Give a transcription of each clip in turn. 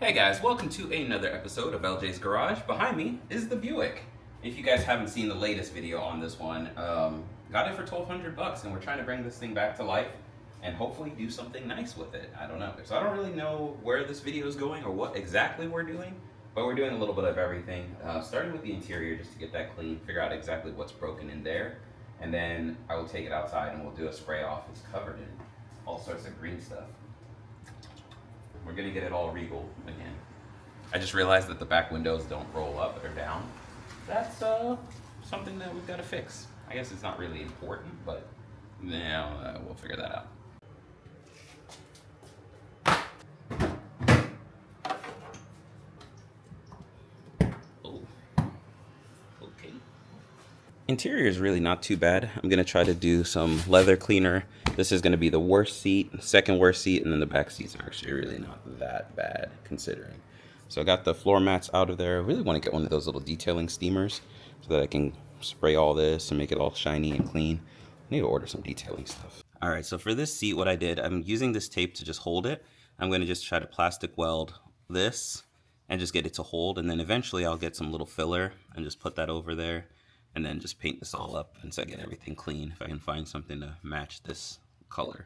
Hey guys, welcome to another episode of LJ's Garage. Behind me is the Buick. If you guys haven't seen the latest video on this one, got it for $1,200 and we're trying to bring this thing back to life and hopefully do something nice with it. I don't know. So I don't really know where this video is going or what exactly we're doing, but we're doing a little bit of everything. Starting with the interior just to get that clean, figure out exactly what's broken in there, and then I will take it outside and we'll do a spray off. It's covered in all sorts of green stuff. We're gonna get it all Regal again. I just realized that the back windows don't roll up or down. That's something that we've got to fix. I guess it's not really important, but yeah, we'll figure that out. Oh, okay. Interior is really not too bad. I'm gonna try to do some leather cleaner. This is gonna be the worst seat, second worst seat, and then the back seats are actually really not that bad considering. So I got the floor mats out of there. I really want to get one of those little detailing steamers so that I can spray all this and make it all shiny and clean. I need to order some detailing stuff. All right, so for this seat, what I did, I'm using this tape to just hold it. I'm gonna just try to plastic weld this and just get it to hold, and then eventually I'll get some little filler and just put that over there and then just paint this all up once I get everything clean, if I can find something to match this color.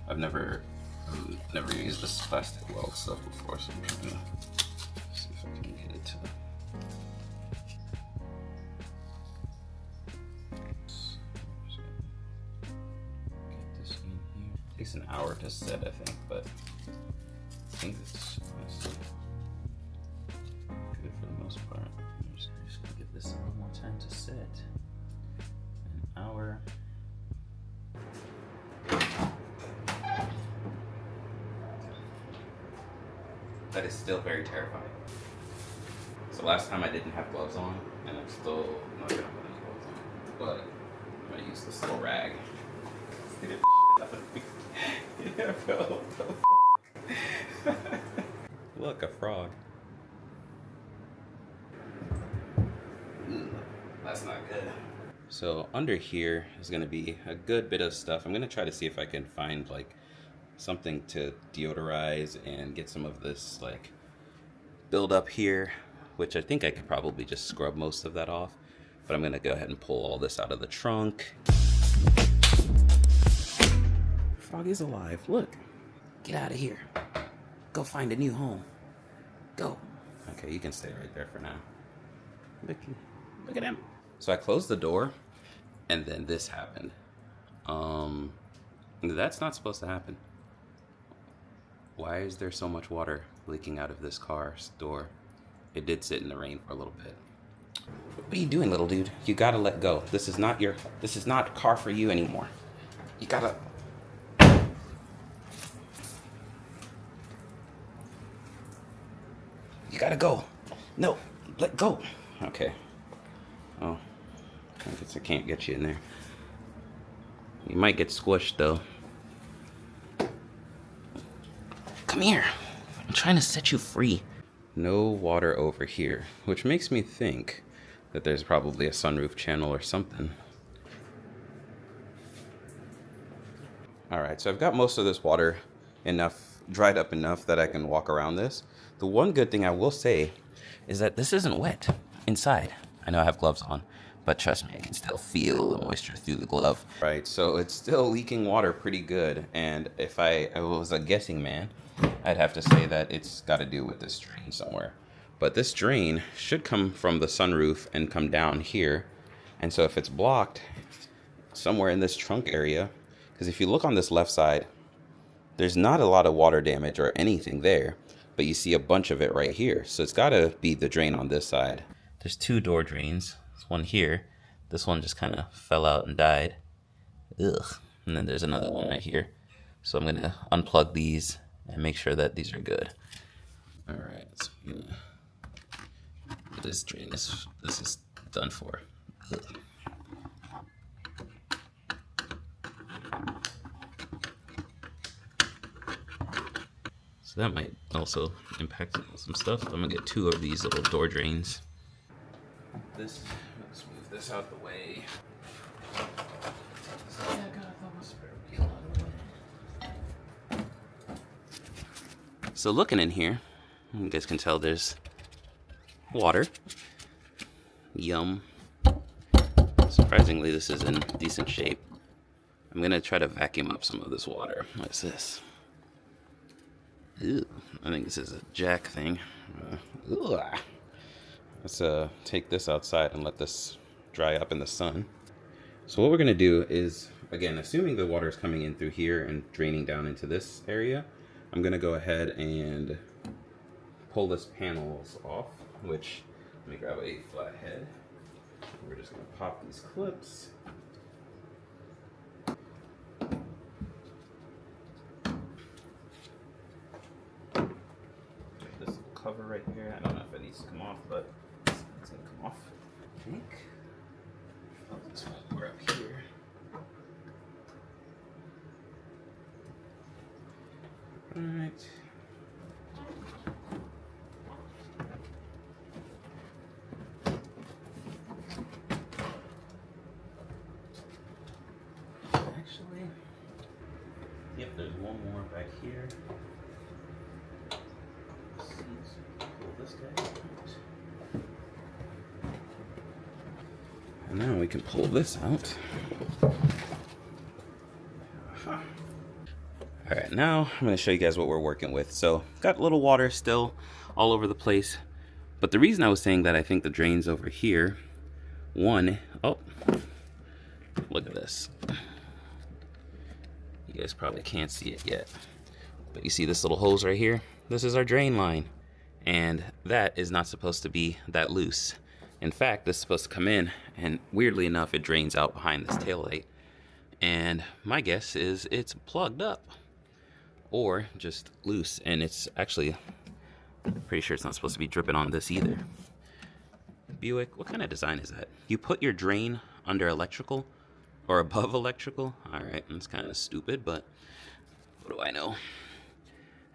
I've never used this plastic weld stuff before, so I'm trying to see if I can get it to. Get this in here. It takes an hour to set, I think, but I think it's good for the most part. I'm just gonna give this a little more time to set. An hour. That is still very terrifying. So last time I didn't have gloves on, and I'm still not gonna put any gloves on, but I'm gonna use this little rag. Look, a frog. That's not good. So under here is gonna be a good bit of stuff. I'm gonna try to see if I can find like something to deodorize and get some of this like build up here, which I think I could probably just scrub most of that off, but I'm gonna go ahead and pull all this out of the trunk. Frog is alive. Look, get out of here, go find a new home, go. Okay, you can stay right there for now. Look at him. So I closed the door and then this happened. That's not supposed to happen. Why is there so much water leaking out of this car's door? It did sit in the rain for a little bit. What are you doing, little dude? You gotta let go. This is not a car for you anymore. You gotta. You gotta go. No, let go. Okay. Oh, I guess I can't get you in there. You might get squished though. Come here. I'm trying to set you free. No water over here, which makes me think that there's probably a sunroof channel or something. All right, so I've got most of this water dried up enough that I can walk around this. The one good thing I will say is that this isn't wet inside. I know I have gloves on, but trust me, I can still feel the moisture through the glove. Right, so it's still leaking water pretty good, and if I was a guessing man, I'd have to say that it's got to do with this drain somewhere. But this drain should come from the sunroof and come down here. And so if it's blocked somewhere in this trunk area, because if you look on this left side, there's not a lot of water damage or anything there, but you see a bunch of it right here. So it's got to be the drain on this side. There's two door drains. There's one here. This one just kind of fell out and died. Ugh. And then there's another one right here. So I'm going to unplug these and make sure that these are good. All right, so this drain this is done for. Ugh. So that might also impact some stuff. I'm gonna get two of these little door drains. Let's move this out the way. So looking in here, you guys can tell there's water. Yum. Surprisingly, this is in decent shape. I'm gonna try to vacuum up some of this water. What's this? Ew, I think this is a jack thing. Let's take this outside and let this dry up in the sun. So what we're gonna do is, again, assuming the water is coming in through here and draining down into this area, I'm gonna go ahead and pull this panels off, which, let me grab a flat head. We're just gonna pop these clips. This little cover right here, I don't know if it needs to come off, but it's gonna come off, I think. Oh, this one more up here. Alright. Actually, yep, there's one more back here. Let's pull this guy out. And now we can pull this out. Alright, now I'm going to show you guys what we're working with. So, got a little water still all over the place. But the reason I was saying that I think the drain's over here, one, oh, look at this. You guys probably can't see it yet. But you see this little hose right here? This is our drain line. And that is not supposed to be that loose. In fact, this is supposed to come in, and weirdly enough, it drains out behind this taillight. And my guess is it's plugged up. Or just loose, and it's actually, pretty sure it's not supposed to be dripping on this either. Buick, what kind of design is that? You put your drain under electrical or above electrical? Alright, that's kind of stupid, but what do I know?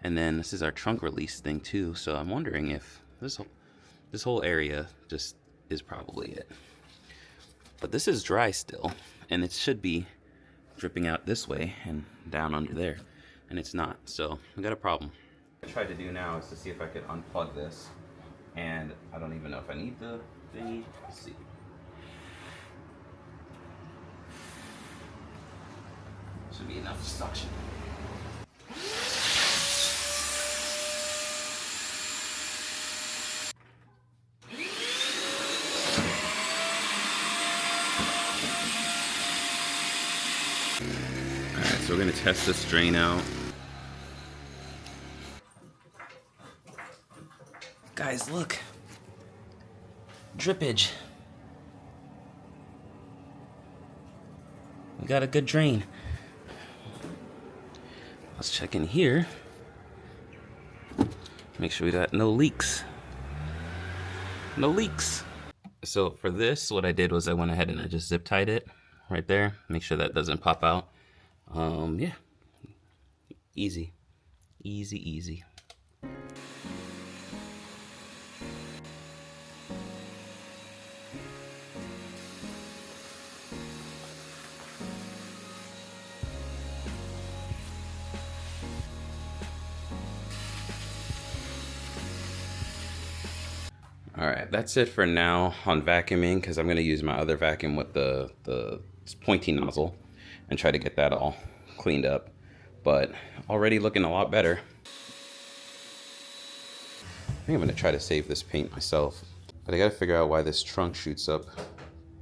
And then this is our trunk release thing too, so I'm wondering if this whole area just is probably it. But this is dry still, and it should be dripping out this way and down under there. And it's not, so we got a problem. What I tried to do now is to see if I could unplug this, and I don't even know if I need the thingy. Let's see. Should be enough suction. Alright, so we're gonna test this drain out. Guys, look. Drippage. We got a good drain. Let's check in here. Make sure we got no leaks. No leaks. So for this, what I did was I went ahead and I just zip tied it right there. Make sure that doesn't pop out. Yeah. Easy. Easy, easy. Alright, that's it for now on vacuuming, because I'm going to use my other vacuum with the pointy nozzle and try to get that all cleaned up. But already looking a lot better. I think I'm going to try to save this paint myself. But I got to figure out why this trunk shoots up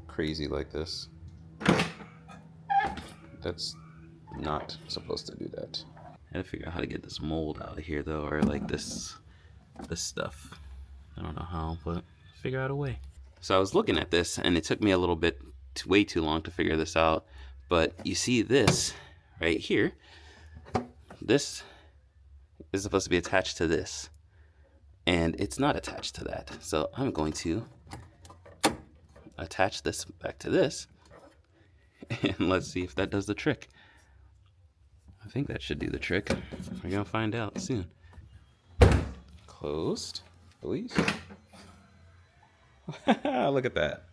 crazy like this. That's not supposed to do that. I got to figure out how to get this mold out of here though, or like this stuff. I don't know how, but figure out a way. So I was looking at this, and it took me a little bit, way too long to figure this out. But you see this right here. This is supposed to be attached to this, and it's not attached to that. So I'm going to attach this back to this, and let's see if that does the trick. I think that should do the trick. We're gonna find out soon. Closed. Release. Look at that.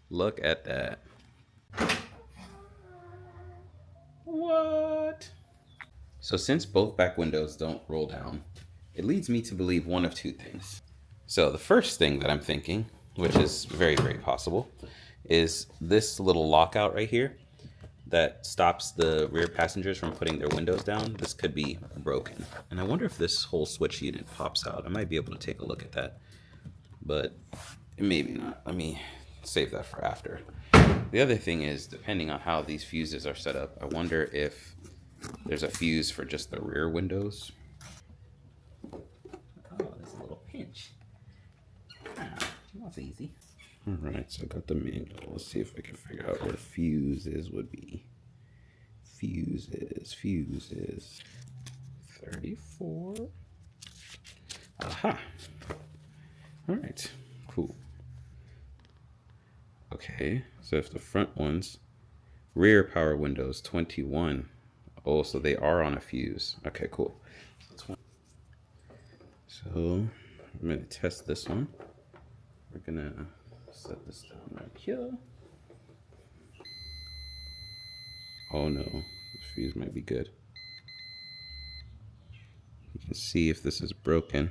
Look at that. What? So since both back windows don't roll down, it leads me to believe one of two things. So the first thing that I'm thinking, which is very, very possible, is this little lockout right here that stops the rear passengers from putting their windows down. This could be broken. And I wonder if this whole switch unit pops out. I might be able to take a look at that, but maybe not. Let me save that for after. The other thing is, depending on how these fuses are set up, I wonder if there's a fuse for just the rear windows. Oh, there's a little pinch. That's easy. Alright, so I got the manual. Let's see if I can figure out where fuses would be. Fuses. 34. Aha. Alright, cool. Okay, so if the front ones, rear power windows 21. Oh, so they are on a fuse. Okay, cool. So I'm gonna test this one. We're gonna set this down right here. Oh no, this fuse might be good. You can see if this is broken.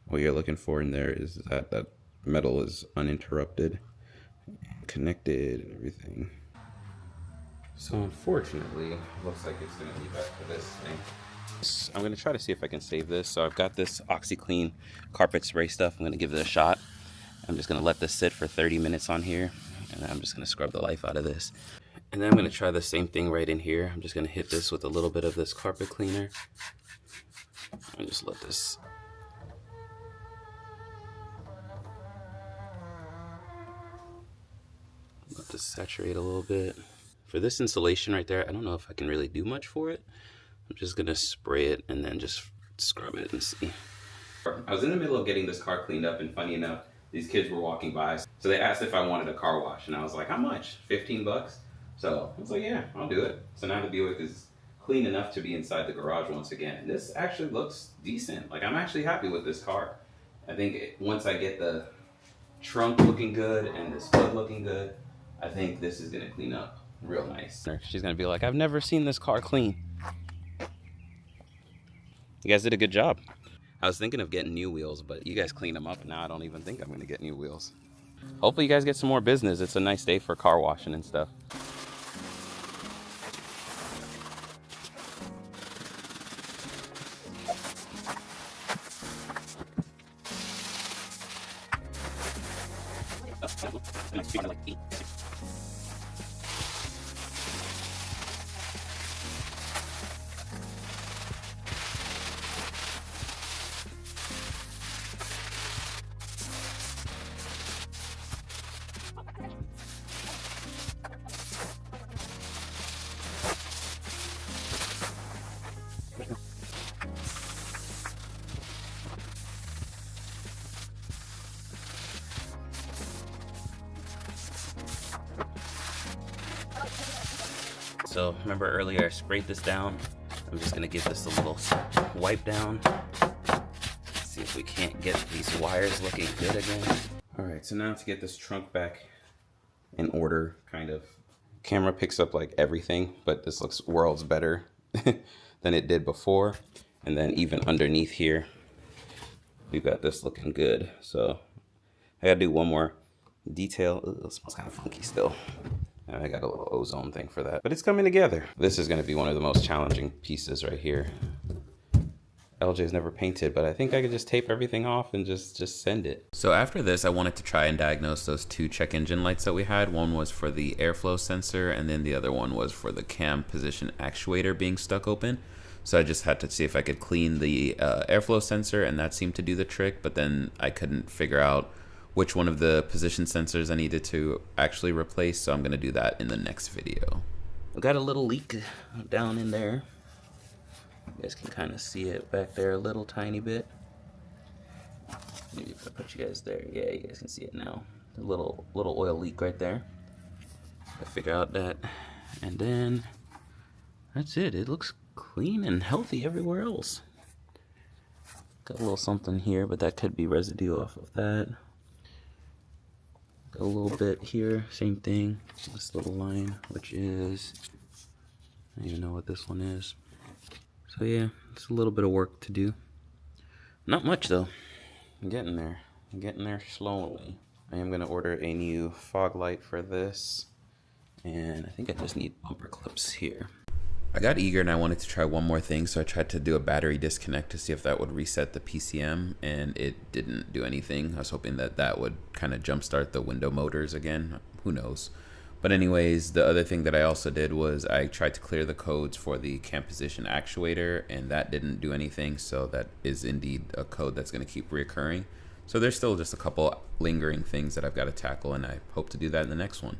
What you're looking for in there is that that metal is uninterrupted, connected, and everything. So unfortunately, looks like it's gonna be back to this thing. I'm gonna try to see if I can save this. So I've got this OxyClean carpet spray stuff. I'm gonna give it a shot. I'm just gonna let this sit for 30 minutes on here, and I'm just gonna scrub the life out of this. And then I'm gonna try the same thing right in here. I'm just gonna hit this with a little bit of this carpet cleaner. And just let this. Let this saturate a little bit. For this insulation right there, I don't know if I can really do much for it. I'm just gonna spray it and then just scrub it and see. I was in the middle of getting this car cleaned up, and funny enough, these kids were walking by. So they asked if I wanted a car wash, and I was like, how much? 15 bucks? So I was like, yeah, I'll do it. So now the Buick is clean enough to be inside the garage once again. And this actually looks decent. Like, I'm actually happy with this car. I think once I get the trunk looking good and this hood looking good, I think this is gonna clean up real nice. She's gonna be like, I've never seen this car clean. You guys did a good job. I was thinking of getting new wheels, but you guys clean them up, and now I don't even think I'm gonna get new wheels. Hopefully you guys get some more business. It's a nice day for car washing and stuff. So remember earlier I sprayed this down. I'm just gonna give this a little wipe down. See if we can't get these wires looking good again. All right, so now to get this trunk back in order, kind of. Camera picks up like everything, but this looks worlds better than it did before. And then even underneath here, we've got this looking good. So I gotta do one more detail. Ooh, it smells kind of funky still. I got a little ozone thing for that, but it's coming together. This is going to be one of the most challenging pieces right here. LJ's never painted, but I think I could just tape everything off and just send it. So after this, I wanted to try and diagnose those two check engine lights that we had. One was for the airflow sensor, and then the other one was for the cam position actuator being stuck open. So I just had to see if I could clean the airflow sensor, and that seemed to do the trick, but then I couldn't figure out which one of the position sensors I needed to actually replace, so I'm gonna do that in the next video. I've got a little leak down in there. You guys can kind of see it back there a little tiny bit. Maybe if I put you guys there, yeah, you guys can see it now. A little oil leak right there. I figure out that, and then that's it. It looks clean and healthy everywhere else. Got a little something here, but that could be residue off of that. Got a little bit here, same thing. This little line, which is, I don't even know what this one is. So yeah, it's a little bit of work to do. Not much though. I'm getting there. I'm getting there slowly. I am gonna order a new fog light for this. And I think I just need bumper clips here. I got eager and I wanted to try one more thing, so I tried to do a battery disconnect to see if that would reset the PCM, and it didn't do anything. I was hoping that that would kind of jumpstart the window motors again. Who knows? But anyways, the other thing that I also did was I tried to clear the codes for the cam position actuator, and that didn't do anything, so that is indeed a code that's going to keep reoccurring. So there's still just a couple lingering things that I've got to tackle, and I hope to do that in the next one.